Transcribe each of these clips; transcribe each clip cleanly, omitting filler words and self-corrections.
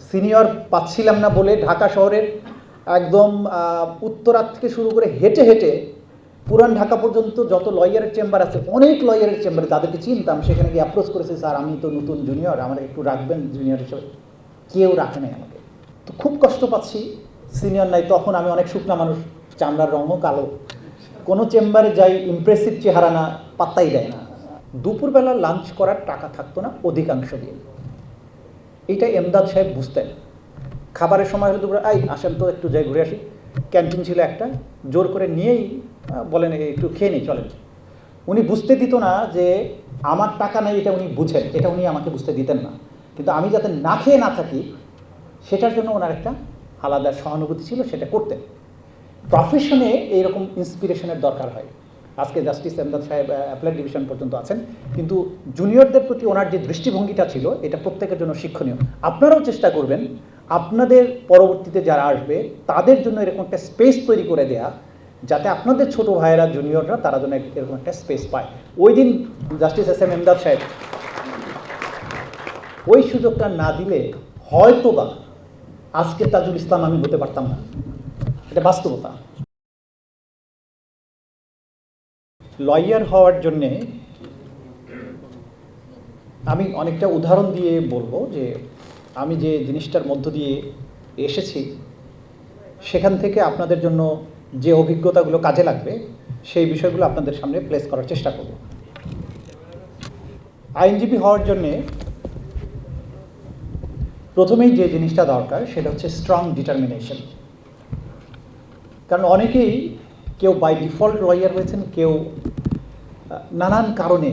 Senior পাচ্ছিলাম না বলে ঢাকা শহরের একদম উত্তরা থেকে শুরু করে হেঁটে হেঁটে পুরান ঢাকা পর্যন্ত যত লয়ারের চেম্বার আছে, অনেক লয়ারের চেম্বারে তাদেরকে চিনতাম, সেখানে গিয়ে অ্যাপ্রোচ করেছি, স্যার আমি তো নতুন জুনিয়র, আমার একটু রাখবেন জুনিয়র হিসেবে। কেউ রাখে নাই আমাকে। তো খুব কষ্ট পাচ্ছি, সিনিয়র নাই। তখন আমি অনেক শুকনা মানুষ, চামড়ার রঙও কালো, কোনো চেম্বারে যাই ইমপ্রেসিভ চেহারা না, পাত্তাই দেয় না। দুপুরবেলা লাঞ্চ করার টাকা থাকতো না অধিকাংশ দিন। এইটা এমদাদ সাহেব বুঝতেন। খাবারের সময় হলে দুপুরে আসেন তো একটু যাই ঘুরে আসি, ক্যান্টিন ছিল একটা, জোর করে নিয়েই বলেন একটু খেয়ে নিই চলেন। উনি বুঝতে দিত না যে আমার টাকা নেই, এটা উনি বুঝেন, এটা উনি আমাকে বুঝতে দিতেন না। কিন্তু আমি যাতে না খেয়ে না থাকি সেটার জন্য ওনার একটা আলাদা সহানুভূতি ছিল, সেটা করতেন। প্রফেশনে এইরকম ইন্সপিরেশনের দরকার হয়। আজকে জাস্টিস এমদাদ সাহেব অ্যাপ্লাইড ডিভিশন পর্যন্ত আছেন, কিন্তু জুনিয়রদের প্রতি ওনার যে দৃষ্টিভঙ্গিটা ছিল এটা প্রত্যেকের জন্য শিক্ষণীয়। আপনারাও চেষ্টা করবেন আপনাদের পরবর্তীতে যারা আসবে তাদের জন্য এরকম একটা স্পেস তৈরি করে দেয়া, যাতে আপনাদের ছোট ভাইয়েরা জুনিয়ররা তারা যেন এরকম একটা স্পেস পায়। ওই দিন জাস্টিস এস এম এমদাদ সাহেব ওই সুযোগটা না দিলে হয়তোবা আজকে তাজুল ইসলাম আমি হতে পারতাম না। এটা বাস্তবতা। লয়ার হওয়ার জন্যে আমি অনেকটা উদাহরণ দিয়ে বলবো যে আমি যে জিনিসটার মধ্য দিয়ে এসেছি সেখান থেকে আপনাদের জন্য যে অভিজ্ঞতাগুলো কাজে লাগবে সেই বিষয়গুলো আপনাদের সামনে প্লেস করার চেষ্টা করব। আইনজীবী হওয়ার জন্যে প্রথমেই যে জিনিসটা দরকার সেটা হচ্ছে স্ট্রং ডিটারমিনেশন। কারণ অনেকেই, কেউ বাই ডিফল্ট লয়ার হয়েছেন, কেউ নানান কারণে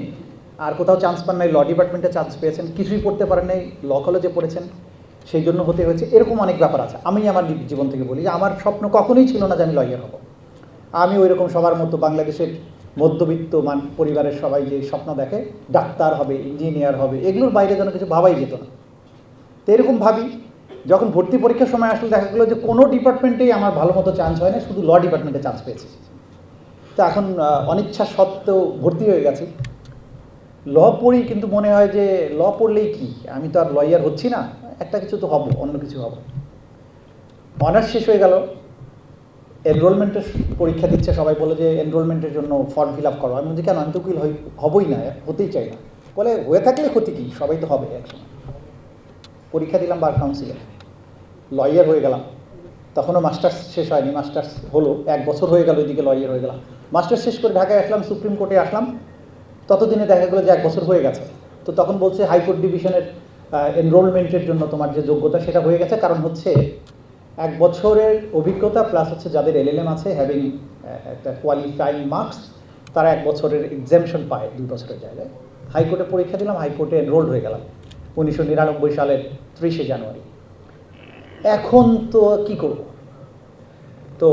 আর কোথাও চান্স পান নাই, ল ডিপার্টমেন্টে চান্স পেয়েছেন, কিছুই পড়তে পারেন নাই, ল কলেজে পড়েছেন, সেই জন্য হতে হয়েছে, এরকম অনেক ব্যাপার আছে। আমি আমার জীবন থেকে বলি যে আমার স্বপ্ন কখনোই ছিল না যে আমি লয়ার হব। আমি ওই রকম সবার মতো বাংলাদেশের মধ্যবিত্ত পরিবারের সবাই যে স্বপ্ন দেখে ডাক্তার হবে, ইঞ্জিনিয়ার হবে, এগুলোর বাইরে যেন কিছু ভাবাই যেত না। তো এরকম ভাবি, যখন ভর্তি পরীক্ষার সময় আসলে দেখা গেলো যে কোনো ডিপার্টমেন্টেই আমার ভালো মতো চান্স হয় না, শুধু ল ডিপার্টমেন্টে চান্স পেয়েছি। তো এখন অনিচ্ছা সত্ত্বেও ভর্তি হয়ে গেছি। ল পড়ি, কিন্তু মনে হয় যে ল পড়লেই কি, আমি তো আর লয়ার হচ্ছি না, একটা কিছু তো হব, অন্য কিছু হব। অনার্স শেষ হয়ে গেল, এনরোলমেন্টের পরীক্ষা দিচ্ছে, সবাই বলে যে এনরোলমেন্টের জন্য ফর্ম ফিল আপ করো। আমি বলছি কেন, আমি তো উকিল হবই না, হতেই চাই না। বলে হয়ে থাকলে ক্ষতি কি, সবাই তো হবে একসময়। পরীক্ষা দিলাম বার কাউন্সিলে, লয়ার হয়ে গেলাম। তখনও মাস্টার্স শেষ হয়নি, মাস্টার্স হলো 1 বছর হয়ে গেল, ওইদিকে লয়ার হয়ে গেলাম। মাস্টার্স শেষ করে ঢাকায় আসলাম, সুপ্রিম কোর্টে আসলাম, ততদিনে দেখা গেলো যে 1 বছর হয়ে গেছে। তো তখন বলছে হাইকোর্ট ডিভিশনের এনরোলমেন্টের জন্য তোমার যে যোগ্যতা সেটা হয়ে গেছে, কারণ হচ্ছে 1 বছরের অভিজ্ঞতা প্লাস হচ্ছে যাদের LLM আছে হ্যাভিং একটা কোয়ালিফাইং মার্কস, তারা 1 বছরের এক্সামশন পায় 2 বছরের জায়গায়। হাইকোর্টে পরীক্ষা দিলাম, হাইকোর্টে এনরোল্ড হয়ে গেলাম 1999 সালের 30শে জানুয়ারি। এখন তো কি করব? তো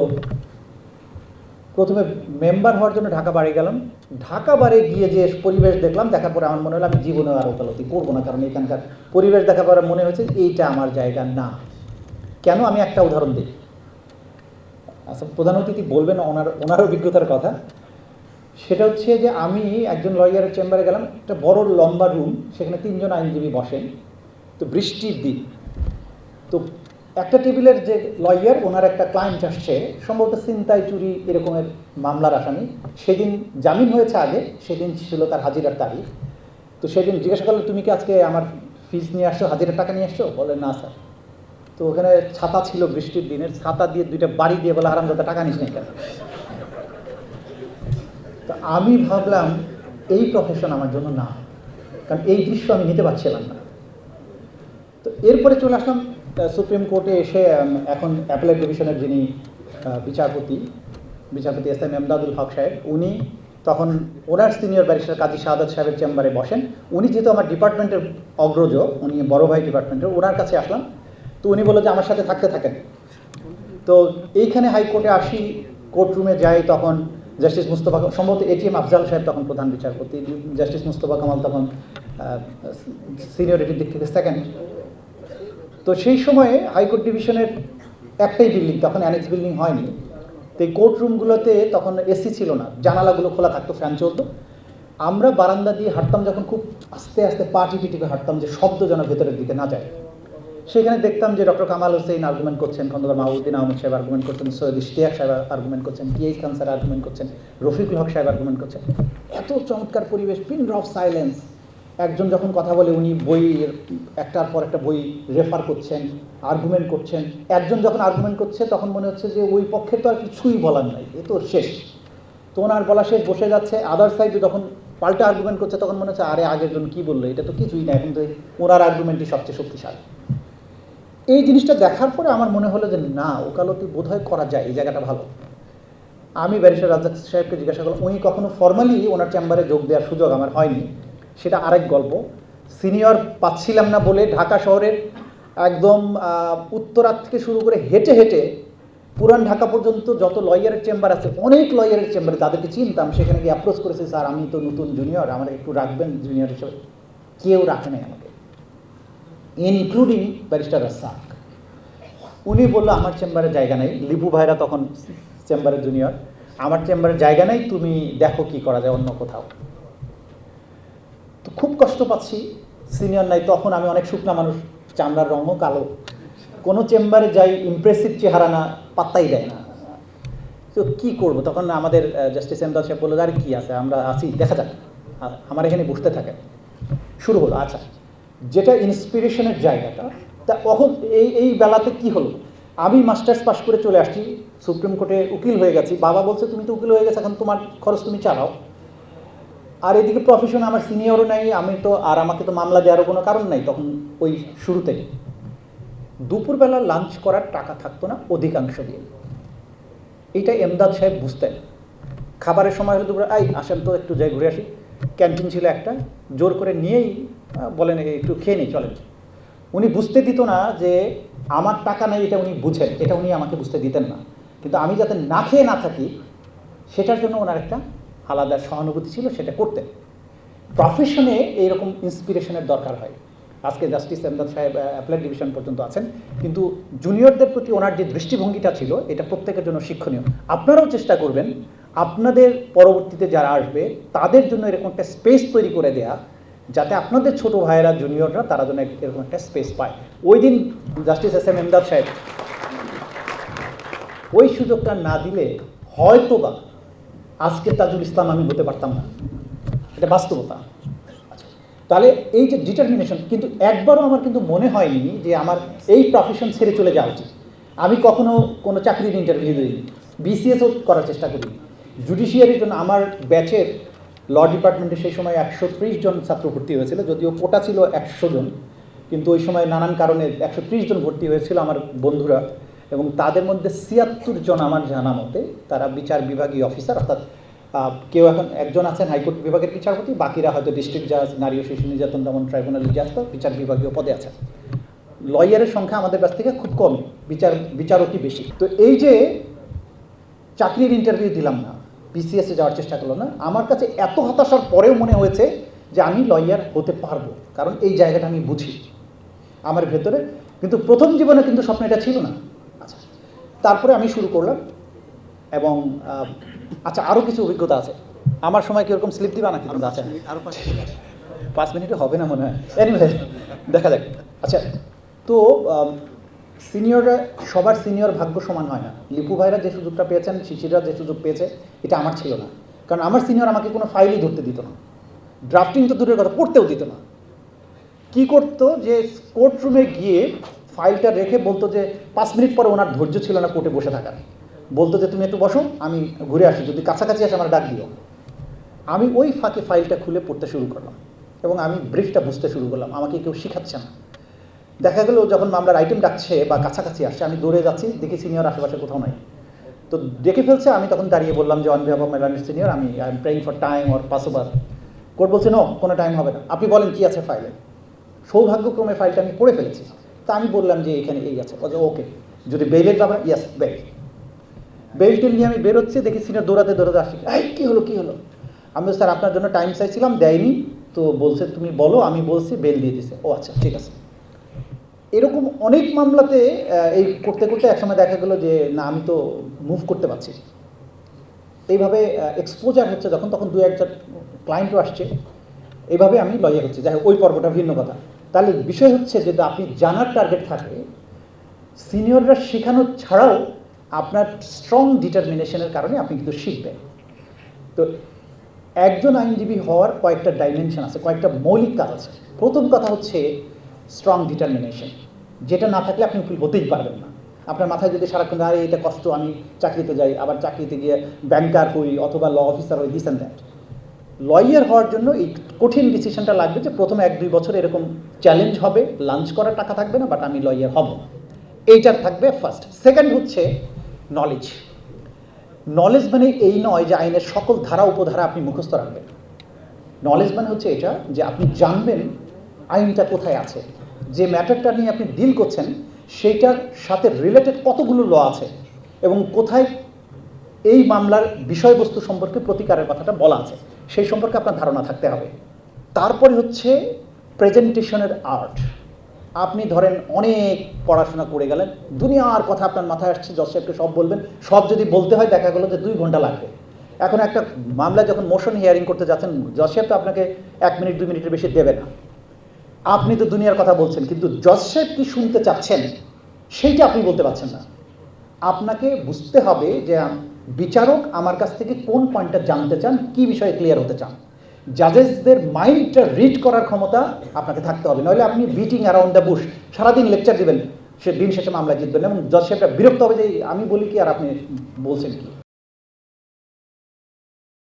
প্রথমে মেম্বার হওয়ার জন্য ঢাকা বারে গেলাম। ঢাকা বারে গিয়ে যে পরিবেশ দেখলাম, দেখার পরে আমার মনে হলো আমি জীবনে আর ওকালতি করবো না, কারণ এখানকার পরিবেশ দেখার পরে মনে হয়েছে এইটা আমার জায়গা না। কেন? আমি একটা উদাহরণ দিই। আচ্ছা, প্রধান অতিথি বলবেন ওনার অভিজ্ঞতার কথা। সেটা হচ্ছে যে আমি একজন লয়ারের চেম্বারে গেলাম, একটা বড় লম্বা রুম, সেখানে 3 জন আইনজীবী বসেন। তো বৃষ্টির দিন, তো একটা টেবিলের যে লয়ার, ওনার একটা ক্লায়েন্ট আসছে, সম্ভবত ছিনতাই চুরি এরকমের মামলার আসামি। সেদিন জামিন হয়েছে আগে, সেদিন ছিল তার হাজিরার তারিখ। তো সেদিন জিজ্ঞাসা করলো তুমি কি আজকে আমার ফিস নিয়ে আসছো, হাজিরার টাকা নিয়ে আসছো? বলে না স্যার। তো ওখানে ছাতা ছিল, বৃষ্টির দিনের ছাতা দিয়ে 2টা বাড়ি দিয়ে বলে হারামজাদা টাকা নিস নাই কেন? তো আমি ভাবলাম এই প্রফেশন আমার জন্য না, কারণ এই দৃশ্য আমি নিতে পারছিলাম না। তো এরপরে চলে আসলাম সুপ্রিম কোর্টে এসে, এখন অ্যাপেলেট ডিভিশনের যিনি বিচারপতি এস এম এমদাদুল হক সাহেব, উনি তখন ওনার সিনিয়র ব্যারিস্টার কাজী শাহাদাত সাহেবের চেম্বারে বসেন। উনি যেহেতু আমার ডিপার্টমেন্টের অগ্রজ, উনি বড় ভাই ডিপার্টমেন্টের, ওনার কাছে আসলাম। তো উনি বললো যে আমার সাথে থাকেন। তো এইখানে হাইকোর্টে আসি, কোর্টরুমে যাই, তখন জাস্টিস মুস্তফা, সম্ভবত ATM আফজাল সাহেব তখন প্রধান বিচারপতি, জাস্টিস মুস্তফা কামাল তখন সিনিয়রিটির দিক থেকে সেকেন্ড। তো সেই সময়ে হাইকোর্ট ডিভিশনের একটাই বিল্ডিং, তখন অ্যানেক্স বিল্ডিং হয়নি। তো এই কোর্ট রুমগুলোতে তখন AC ছিল না, জানালাগুলো খোলা থাকতো, ফ্যান চলতো। আমরা বারান্দা দিয়ে হাঁটতাম, যখন খুব আস্তে আস্তে পা টিপে টিপে হাঁটতাম যে শব্দ যেন ভেতরের দিকে না যায়। সেখানে দেখতাম যে ডক্টর কামাল হোসেন আর্গুমেন্ট করছেন, খন্দকার মাহবুবুদ্দিন আহমদ সাহেব আর্গুমেন্ট করছেন, সৈয়দ ইশতিয়াক সাহেব আর্গুমেন্ট করছেন, টিএইচ খান স্যার আর্গুমেন্ট করছেন, রফিকুল হক সাহেব আর্গুমেন্ট করছেন। এত চমৎকার পরিবেশ, পিন ড্রপ সাইলেন্স। একজন যখন কথা বলে উনি বইয়ের একটার পর একটা বই রেফার করছেন, আর্গুমেন্ট করছেন। একজন যখন আর্গুমেন্ট করছে তখন মনে হচ্ছে যে ওই পক্ষে তো আর কিছুই বলার নাই, এ তো শেষ। তো ওনার বলা শেষ, বসে যাচ্ছে। আদার সাইডে যখন পাল্টা আর্গুমেন্ট করছে তখন মনে হচ্ছে আরে আগের জন কী বললো, এটা তো কিছুই না, এখন তো ওনার আর্গুমেন্টই সবচেয়ে শক্তিশালী। এই জিনিসটা দেখার পরে আমার মনে হলো যে না, ওকালতি বোধহয় করা যায়, এই জায়গাটা ভালো। আমি ব্যারিস্টার রাজ্জাক সাহেবকে জিজ্ঞাসা করলাম, উনি কখনো ফর্মালি ওনার চেম্বারে যোগ দেওয়ার সুযোগ আমার হয়নি, সেটা আরেক গল্প। সিনিয়র পাচ্ছিলাম না বলে ঢাকা শহরের একদম উত্তরার থেকে শুরু করে হেঁটে হেঁটে পুরান ঢাকা পর্যন্ত যত লয়ারের চেম্বার আছে, অনেক লয়ারের চেম্বারে তাদেরকে চিনতাম, সেখানে গিয়ে অ্যাপ্রোচ করেছি, স্যার আমি তো নতুন জুনিয়র, আমার একটু রাখবেন জুনিয়র হিসেবে। কেউ রাখে নাই আমাকে, ইনক্লুডিং ব্যারিস্টার রাজ্জাক। উনি বললো আমার চেম্বারে জায়গা নেই, লিপু ভাইরা তখন চেম্বারের জুনিয়র, আমার চেম্বারে জায়গা নেই, তুমি দেখো কি করা যায় অন্য কোথাও। তো খুব কষ্ট পাচ্ছি, সিনিয়র নাই। তখন আমি অনেক শুকনা মানুষ, চামড়ার রঙও কালো, কোনো চেম্বারে যাই ইমপ্রেসিভ চেহারা না, পাত্তাই দেয় না। তো কী করবো, তখন আমাদের জাস্টিস এমদাদ সাহেব বললো, আরে কী আছে, আমরা আছি, দেখা যাক, আমার এখানে বসতে থাকে। শুরু হলো। আচ্ছা, যেটা ইন্সপিরেশনের জায়গাটা, তা তখন এই বেলাতে কি হলো, আমি মাস্টার্স পাস করে চলে আসছি, সুপ্রিম কোর্টে উকিল হয়ে গেছি। বাবা বলছে তুমি তো উকিল হয়ে গেছে, এখন তোমার খরচ তুমি চালাও। আর এদিকে প্রফেশন, আমার সিনিয়রও নাই, আমি তো আর আমাকে তো মামলা দেওয়ারও কোনো কারণ নাই তখন। ওই শুরুতে দুপুরবেলা লাঞ্চ করার টাকা থাকতো না অধিকাংশ দিন, এইটা এমদাদ সাহেব বুঝতেন। খাবারের সময় হলে দুপুরে আসেন তো একটু যাই ঘুরে আসি, ক্যান্টিন ছিল একটা, জোর করে নিয়েই বলেন একটু খেয়ে নিই চলেন। উনি বুঝতে দিত না যে আমার টাকা নেই, এটা উনি বুঝেন, এটা উনি আমাকে বুঝতে দিতেন না। কিন্তু আমি যাতে না খেয়ে না থাকি সেটার জন্য ওনার একটা আলাদা সহানুভূতি ছিল, সেটা করতেন। প্রফেশনে এইরকম ইন্সপিরেশনের দরকার হয়। আজকে জাস্টিস এমদাদ সাহেব অ্যাপ্লাইড ডিভিশন পর্যন্ত আছেন, কিন্তু জুনিয়রদের প্রতি ওনার যে দৃষ্টিভঙ্গিটা ছিল এটা প্রত্যেকের জন্য শিক্ষণীয়। আপনারাও চেষ্টা করবেন আপনাদের পরবর্তীতে যারা আসবে তাদের জন্য এরকম একটা স্পেস তৈরি করে দেয়া, যাতে আপনাদের ছোট ভাইয়েরা জুনিয়ররা তারা যেন এরকম একটা স্পেস পায়। ওই দিন জাস্টিস এস এম এমদাদ সাহেব ওই সুযোগটা না দিলে হয়তোবা আজকে তাজুল ইসলাম আমি হতে পারতাম না, এটা বাস্তবতা। তাহলে এই যে ডিটারমিনেশন, কিন্তু একবারও আমার কিন্তু মনে হয়নি যে আমার এই প্রফেশন ছেড়ে চলে যাওয়া উচিত। আমি কখনো কোনো চাকরির ইন্টারভিউ দিইনি, বিসিএসও করার চেষ্টা করি। জুডিশিয়ারির জন্য আমার ব্যাচের ল ডিপার্টমেন্টে সেই সময় 130 জন ছাত্র ভর্তি হয়েছিল, যদিও কোটা ছিল 100 জন, কিন্তু ওই সময় নানান কারণে 130 জন ভর্তি হয়েছিল আমার বন্ধুরা, এবং তাদের মধ্যে 76 জন আমার জানা মতে তারা বিচার বিভাগীয় অফিসার, অর্থাৎ কেউ এখন একজন আছেন হাইকোর্ট বিভাগের বিচারপতি, বাকিরা হয়তো ডিস্ট্রিক্ট জাজ, নারী ও শিশু নির্যাতন দমন ট্রাইব্যুনালের জাজ বা বিচার বিভাগীয় পদে আছেন। লয়ারের সংখ্যা আমাদের কাছ থেকে খুব কম, বিচারকই বেশি। তো এই যে চাকরির ইন্টারভিউ দিলাম না, বিসিএসে যাওয়ার চেষ্টা করলাম না, আমার কাছে এত হতাশার পরেও মনে হয়েছে যে আমি লয়ার হতে পারবো, কারণ এই জায়গাটা আমি বুঝি আমার ভেতরে। কিন্তু প্রথম জীবনে কিন্তু স্বপ্ন এটা ছিল না। আচ্ছা, তারপরে আমি শুরু করলাম, এবং আচ্ছা আরও কিছু অভিজ্ঞতা আছে। আমার সময় কীরকম স্লিপ দিবা নাকি? কিন্তু আচ্ছা আরও 5 মিনিটে হবে না মনে হয়, এনিওয়ে দেখা যাক। আচ্ছা, তো সিনিয়ররা, সবার সিনিয়র ভাগ্য সমান হয় না। লিপু ভাইরা যে সুযোগটা পেয়েছেন, শিশিররা যে সুযোগ পেয়েছে, এটা আমার ছিল না। কারণ আমার সিনিয়র আমাকে কোনো ফাইলই ধরতে দিত না, ড্রাফটিং তো দূরের কথা, পড়তেও দিত না। কী করতো যে কোর্ট রুমে গিয়ে ফাইলটা রেখে বলতো যে 5 মিনিট পরে ওনার ধৈর্য ছিল না কোর্টে বসে থাকার, বলতো যে তুমি একটু বসো, আমি ঘুরে আসি, যদি কাছাকাছি আসে আমার ডাক দিও। আমি ওই ফাঁকে ফাইলটা খুলে পড়তে শুরু করলাম, এবং আমি ব্রিফটা বুঝতে শুরু করলাম। আমাকে কেউ শেখাচ্ছে না। দেখা গেল যখন মামলার আইটেম ডাকছে বা কাছাকাছি আসছে, আমি দৌড়ে যাচ্ছি, দেখি সিনিয়র আশেপাশে কোথাও নাই। তো দেখে ফেলছে, আমি তখন দাঁড়িয়ে বললাম যে on behalf of my learning senior, আমি I am praying for time or passover. Court বলছে নো, কোনো টাইম হবে না, আপনি বলেন কী আছে ফাইলে। সৌভাগ্যক্রমে ফাইলটা আমি পড়ে ফেলেছি। তা আমি বললাম যে এখানে এই আছে। ওকে, যদি বেইলের ব্যাপার, ইয়াস বেইল টেল নিয়ে আমি বেরোচ্ছি, দেখি সিনিয়র দৌড়াতে দৌড়াতে আসছি, কী হলো কী হলো। আমি স্যার আপনার জন্য টাইম চাইছিলাম, দেয়নি, তো বলছে তুমি বলো, আমি বলছি, বেল দিয়ে দিছে। ও আচ্ছা ঠিক আছে। এরকম অনেক মামলাতে এই করতে করতে একসময় দেখা গেলো যে না, আমি তো মুভ করতে পারছি। এইভাবে এক্সপোজার হচ্ছে যখন, তখন 2-1 ক্লায়েন্টও আসছে, এইভাবে আমি লয়ার হচ্ছে। যাই হোক, ওই পর্বটা ভিন্ন কথা। তাহলে বিষয় হচ্ছে যদি আপনি জানার টার্গেট থাকে, সিনিয়ররা শেখানো ছাড়াও আপনার স্ট্রং ডিটারমিনেশনের কারণে আপনি কিন্তু শিখবেন। তো একজন আইনজীবী হওয়ার কয়েকটা ডাইমেনশন আছে, কয়েকটা মৌলিক কাজ আছে। প্রথম কথা হচ্ছে স্ট্রং ডিটারমিনেশন, যেটা না থাকলে আপনি উকিল হতেই পারবেন না। আপনার মাথায় যদি সারাক্ষণ আরে এটা কষ্ট, আমি চাকরিতে যাই, আবার চাকরিতে গিয়ে ব্যাংকার হই অথবা ল অফিসার হই, দিস অ্যান্ড দ্যাট। লয়ার হওয়ার জন্য এই কঠিন ডিসিশনটা লাগবে যে প্রথমে 1-2 বছর এরকম চ্যালেঞ্জ হবে, লাঞ্চ করার টাকা থাকবে না, বাট আমি লয়ার হব, এইটার থাকবে ফার্স্ট। সেকেন্ড হচ্ছে নলেজ। নলেজ মানে এই নয় যে আইনের সকল ধারা উপধারা আপনি মুখস্থ রাখবেন। নলেজ মানে হচ্ছে এটা যে আপনি জানবেন আইনটা কোথায় আছে, যে ম্যাটারটা নিয়ে আপনি ডিল করছেন সেইটার সাথে রিলেটেড কতগুলো ল আছে এবং কোথায় এই মামলার বিষয়বস্তু সম্পর্কে প্রতিকারের কথাটা বলা আছে, সেই সম্পর্কে আপনার ধারণা থাকতে হবে। তারপরে হচ্ছে প্রেজেন্টেশনের আর্ট। আপনি ধরেন অনেক পড়াশোনা করে গেলেন, দুনিয়ার কথা আপনার মাথায় আসছে, জজ সাহেবকে সব বলবেন, সব যদি বলতে হয় দেখা গেলো যে 2 ঘন্টা লাগবে। এখন একটা মামলা যখন মোশন হিয়ারিং করতে যাচ্ছেন, জজ সাহেব তো আপনাকে 1 মিনিট 2 মিনিটের বেশি দেবে না। আপনি তো দুনিয়ার কথা বলছেন, কিন্তু জজ সাহেব কি শুনতে চাচ্ছেন সেইটা আপনি বলতে পারছেন না। আপনাকে বুঝতে হবে যে বিচারক আমার কাছ থেকে কোন পয়েন্টটা জানতে চান, কি বিষয়ে ক্লিয়ার হতে চান। জাজেসদের মাইন্ডটা রিড করার ক্ষমতা আপনাকে থাকতে হবে, নইলে আপনি বিটিং অ্যারাউন্ড দ্য বুশ সারাদিন লেকচার দিবেন, সে দিন শেষে মামলা জিতবেন এবং জজ সাহেবটা বিরক্ত হবে যে আমি বলি কি আর আপনি বলছেন কি।